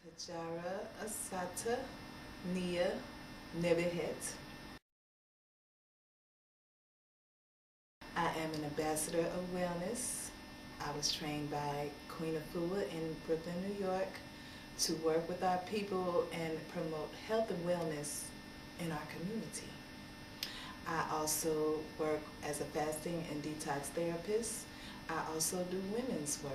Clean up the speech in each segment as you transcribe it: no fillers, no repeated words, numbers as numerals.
Hajara Asata Nia Nebehet. I am an ambassador of wellness. I was trained by Queen Afua in Brooklyn, New York, to work with our people and promote health and wellness in our community. I also work as a fasting and detox therapist. I also do women's work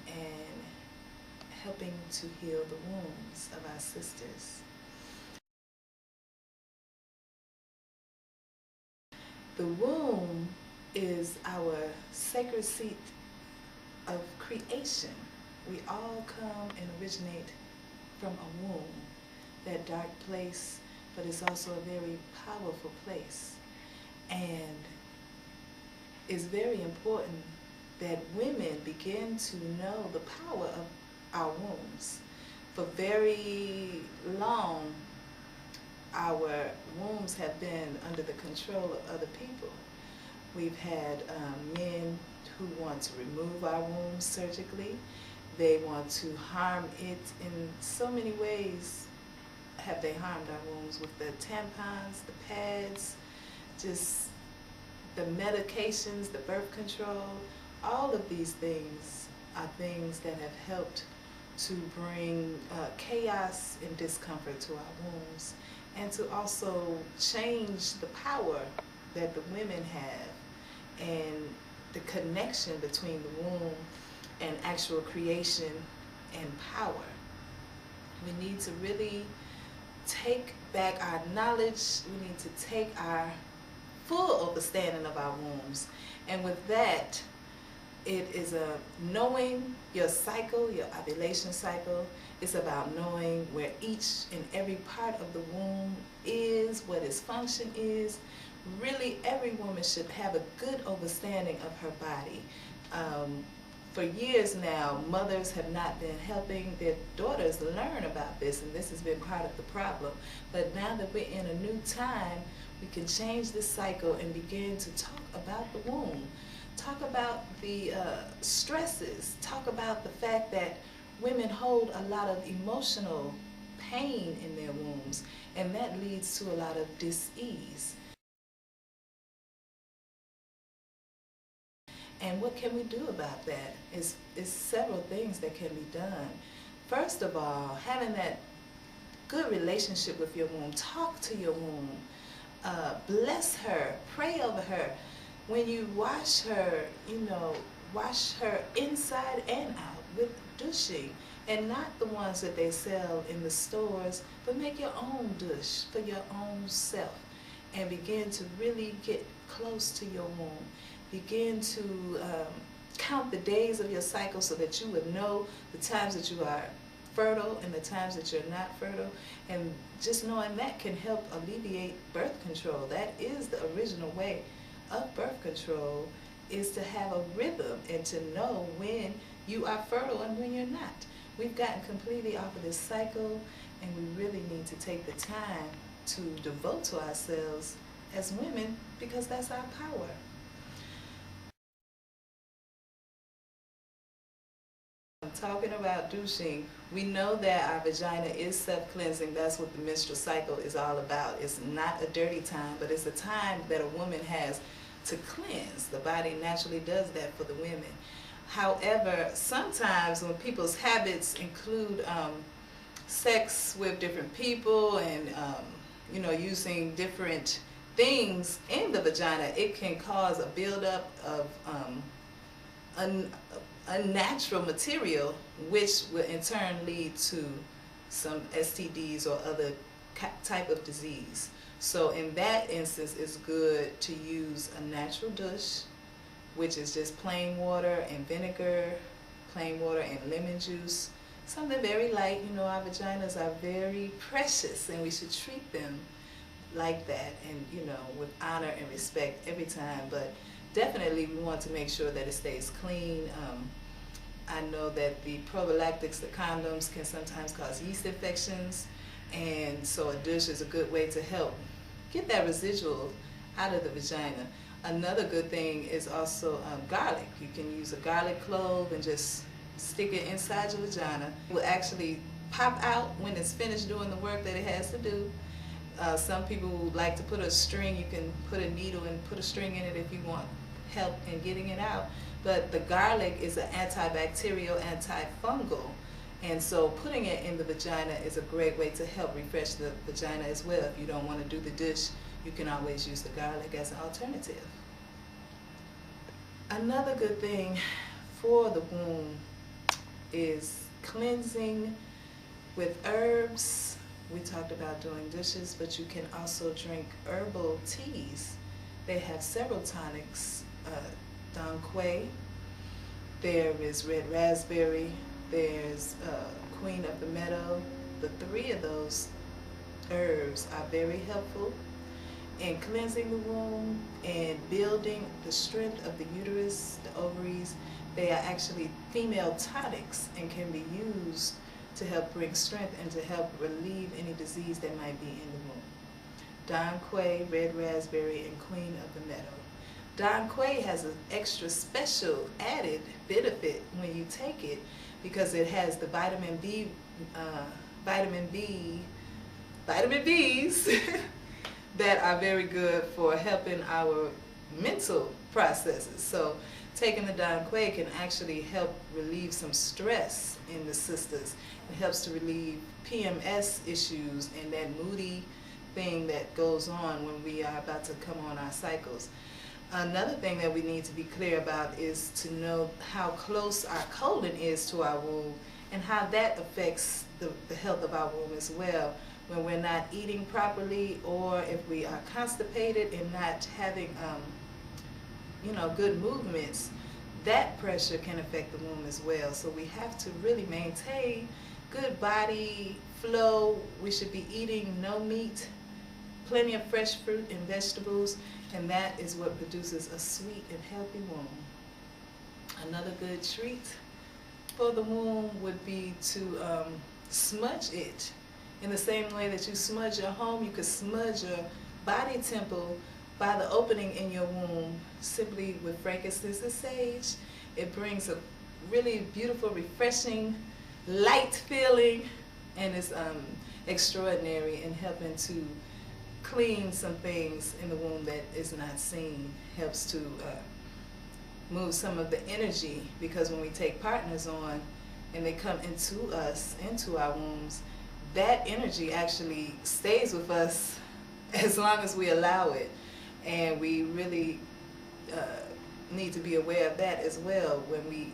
and helping to heal the wounds of our sisters. The womb is our sacred seat of creation. We all come and originate from a womb, that dark place, but it's also a very powerful place. And it's very important that women begin to know the power of our wombs. For very long, our wombs have been under the control of other people. We've had men who want to remove our wombs surgically. They want to harm it in so many ways. Have they harmed our wombs with the tampons, the pads, just the medications, the birth control? All of these things are things that have helped to bring chaos and discomfort to our wombs, and to also change the power that the women have and the connection between the womb and actual creation and power. We need to really take back our knowledge. We need to take our full understanding of our wombs. And with that, it is a knowing your cycle, your ovulation cycle. It's about knowing where each and every part of the womb is, what its function is. Really, every woman should have a good understanding of her body. For years now, mothers have not been helping their daughters learn about this, and this has been part of the problem. But now that we're in a new time, we can change this cycle and begin to talk about the womb. Talk about the stresses. Talk about the fact that women hold a lot of emotional pain in their wombs, and that leads to a lot of dis-ease. And what can we do about that? It's several things that can be done. First of all, having that good relationship with your womb. Talk to your womb. Bless her. Pray over her. When you wash her, wash her inside and out with douching, and not the ones that they sell in the stores, but make your own douche for your own self, and begin to really get close to your womb. Begin to count the days of your cycle so that you would know the times that you are fertile and the times that you're not fertile. And just knowing that can help alleviate birth control. That is the original way of birth control, is to have a rhythm and to know when you are fertile and when you're not. We've gotten completely off of this cycle, and we really need to take the time to devote to ourselves as women, because that's our power. Talking about douching, we know that our vagina is self-cleansing. That's what the menstrual cycle is all about. It's not a dirty time, but it's a time that a woman has to cleanse. The body naturally does that for the women. However, sometimes when people's habits include sex with different people and using different things in the vagina, it can cause a buildup of unnatural material, which will in turn lead to some STDs or other type of disease. So in that instance, it's good to use a natural douche, which is just plain water and vinegar, plain water and lemon juice, something very light. Our vaginas are very precious, and we should treat them like that, and with honor and respect every time. But definitely we want to make sure that it stays clean. I know that the prophylactics, the condoms, can sometimes cause yeast infections, and so a douche is a good way to help get that residual out of the vagina. Another good thing is also garlic. You can use a garlic clove and just stick it inside your vagina. It will actually pop out when it's finished doing the work that it has to do. Some people like to put a string. You can put a needle and put a string in it if you want help in getting it out. But the garlic is an antibacterial, antifungal. And so putting it in the vagina is a great way to help refresh the vagina as well. If you don't want to do the dish, you can always use the garlic as an alternative. Another good thing for the womb is cleansing with herbs. We talked about doing dishes, but you can also drink herbal teas. They have several tonics. Dong Quai, there is red raspberry, there's Queen of the Meadow. The three of those herbs are very helpful in cleansing the womb and building the strength of the uterus, the ovaries. They are actually female tonics and can be used to help bring strength and to help relieve any disease that might be in the womb. Dong Quai, red raspberry, and Queen of the Meadow. Dong Quai has an extra special added benefit when you take it because it has the vitamin Bs that are very good for helping our mental processes. So taking the Dong Quai can actually help relieve some stress in the sisters. It helps to relieve PMS issues and that moody thing that goes on when we are about to come on our cycles. Another thing that we need to be clear about is to know how close our colon is to our womb and how that affects the health of our womb as well. When we're not eating properly, or if we are constipated and not having good movements, that pressure can affect the womb as well. So we have to really maintain good body flow. We should be eating no meat, plenty of fresh fruit and vegetables, and that is what produces a sweet and healthy womb. Another good treat for the womb would be to smudge it. In the same way that you smudge your home, you could smudge your body temple by the opening in your womb simply with frankincense and sage. It brings a really beautiful, refreshing, light feeling, and it's extraordinary in helping to clean some things in the womb that is not seen. Helps to move some of the energy, because when we take partners on and they come into us, into our wombs, that energy actually stays with us as long as we allow it. And we really need to be aware of that as well. When we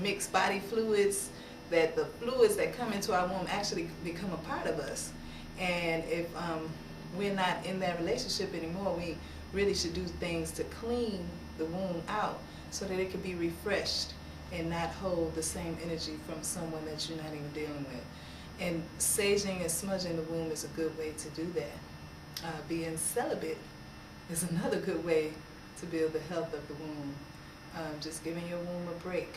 mix body fluids, that the fluids that come into our womb actually become a part of us. And if we're not in that relationship anymore, we really should do things to clean the womb out so that it can be refreshed and not hold the same energy from someone that you're not even dealing with. And saging and smudging the womb is a good way to do that. Being celibate is another good way to build the health of the womb. Just giving your womb a break.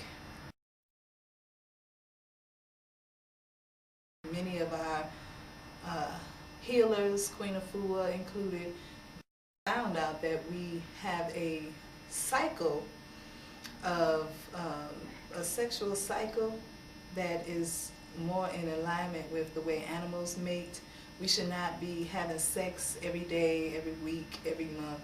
Many of our healers, Queen Afua included, found out that we have a cycle of a sexual cycle that is more in alignment with the way animals mate. We should not be having sex every day, every week, every month.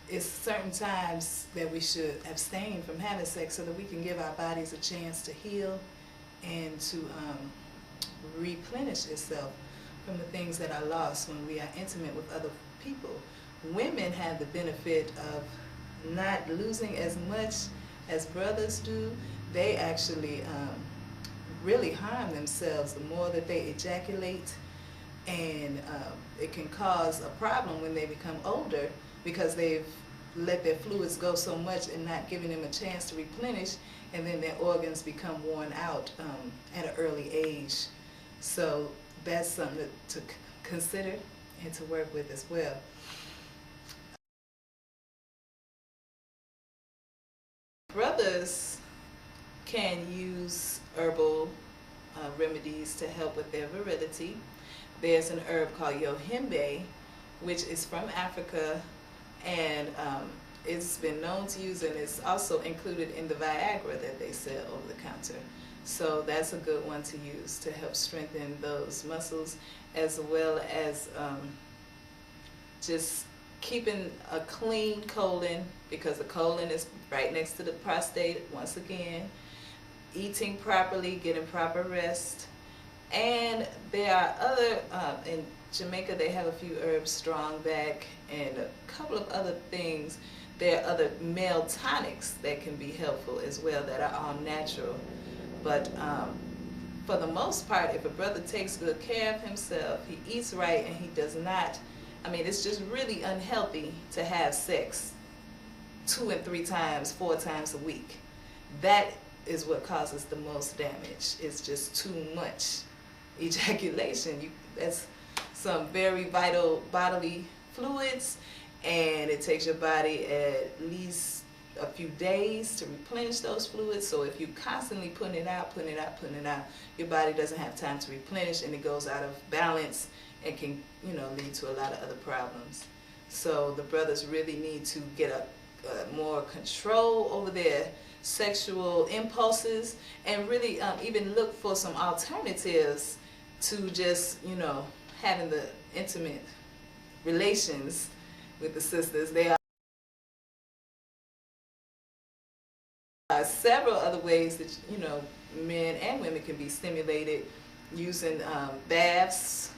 It's certain times that we should abstain from having sex so that we can give our bodies a chance to heal and to replenish itself from the things that are lost when we are intimate with other people. Women have the benefit of not losing as much as brothers do. They actually really harm themselves the more that they ejaculate, and it can cause a problem when they become older because they've let their fluids go so much and not giving them a chance to replenish, and then their organs become worn out at an early age. So that's something to consider and to work with as well. Brothers can use herbal remedies to help with their virility. There's an herb called yohimbe, which is from Africa, and it's been known to use, and it's also included in the Viagra that they sell over the counter. So that's a good one to use to help strengthen those muscles, as well as just keeping a clean colon, because the colon is right next to the prostate once again. Eating properly, getting proper rest. And there are other, in Jamaica they have a few herbs, strong back, and a couple of other things. There are other male tonics that can be helpful as well that are all natural. But for the most part, if a brother takes good care of himself, he eats right, and he does not, I mean, it's just really unhealthy to have sex 2 and 3 times, 4 times a week. That is what causes the most damage. It's just too much ejaculation. That's some very vital bodily fluids, and it takes your body at least a few days to replenish those fluids. So if you're constantly putting it out, your body doesn't have time to replenish, and it goes out of balance and can, lead to a lot of other problems. So the brothers really need to get a more control over their sexual impulses, and really even look for some alternatives to just, having the intimate relations with the sisters. There are several other ways that, men and women can be stimulated, using baths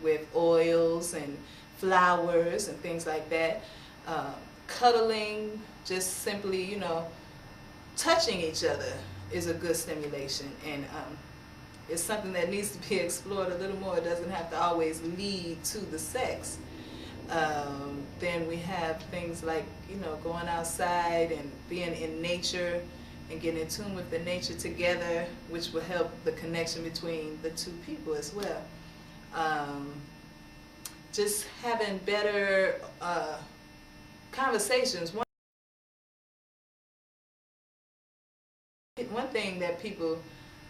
with oils and flowers and things like that. Cuddling, just simply, touching each other is a good stimulation, and it's something that needs to be explored a little more. It doesn't have to always lead to the sex. Then we have things like, going outside and being in nature and getting in tune with the nature together, which will help the connection between the two people as well. Just having better conversations. One thing that people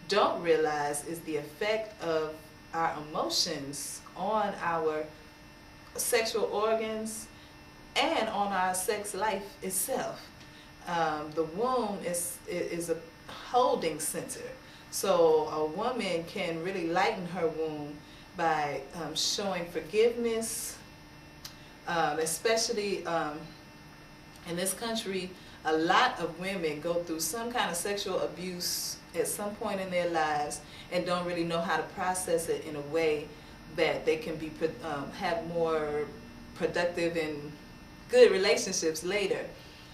don't realize is the effect of our emotions on our sexual organs and on our sex life itself. The womb is a holding center. So a woman can really lighten her womb by showing forgiveness, especially in this country. A lot of women go through some kind of sexual abuse at some point in their lives and don't really know how to process it in a way that they can be have more productive and good relationships later.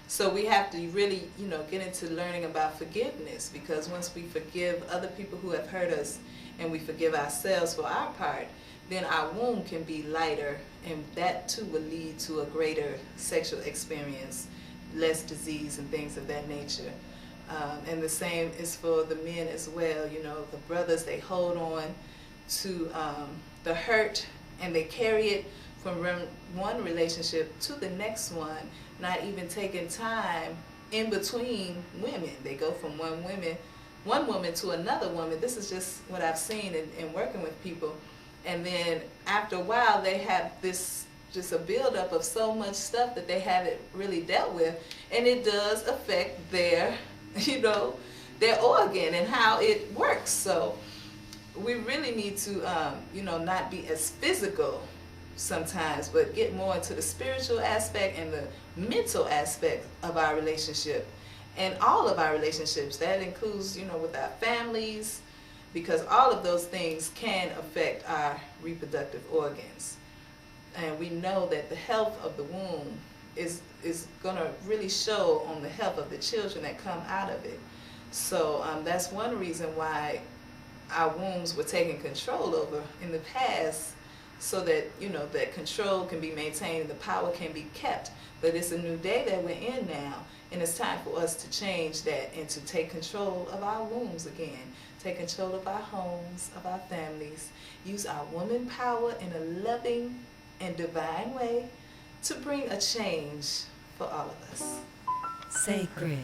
So we have to really, get into learning about forgiveness, because once we forgive other people who have hurt us and we forgive ourselves for our part, then our womb can be lighter, and that too will lead to a greater sexual experience, less disease and things of that nature. And the same is for the men as well. The brothers, they hold on to the hurt, and they carry it from one relationship to the next one, not even taking time in between women. They go from one woman to another woman. This is just what I've seen in working with people. And then after a while, they have this just a buildup of so much stuff that they haven't really dealt with, and it does affect their, their organ and how it works. So we really need to, not be as physical sometimes, but get more into the spiritual aspect and the mental aspect of our relationship, and all of our relationships. That includes, with our families, because all of those things can affect our reproductive organs. And we know that the health of the womb is going to really show on the health of the children that come out of it. So that's one reason why our wombs were taken control over in the past, so that, that control can be maintained, the power can be kept. But it's a new day that we're in now, and it's time for us to change that and to take control of our wombs again, take control of our homes, of our families, use our woman power in a loving and divine way to bring a change for all of us. Sacred.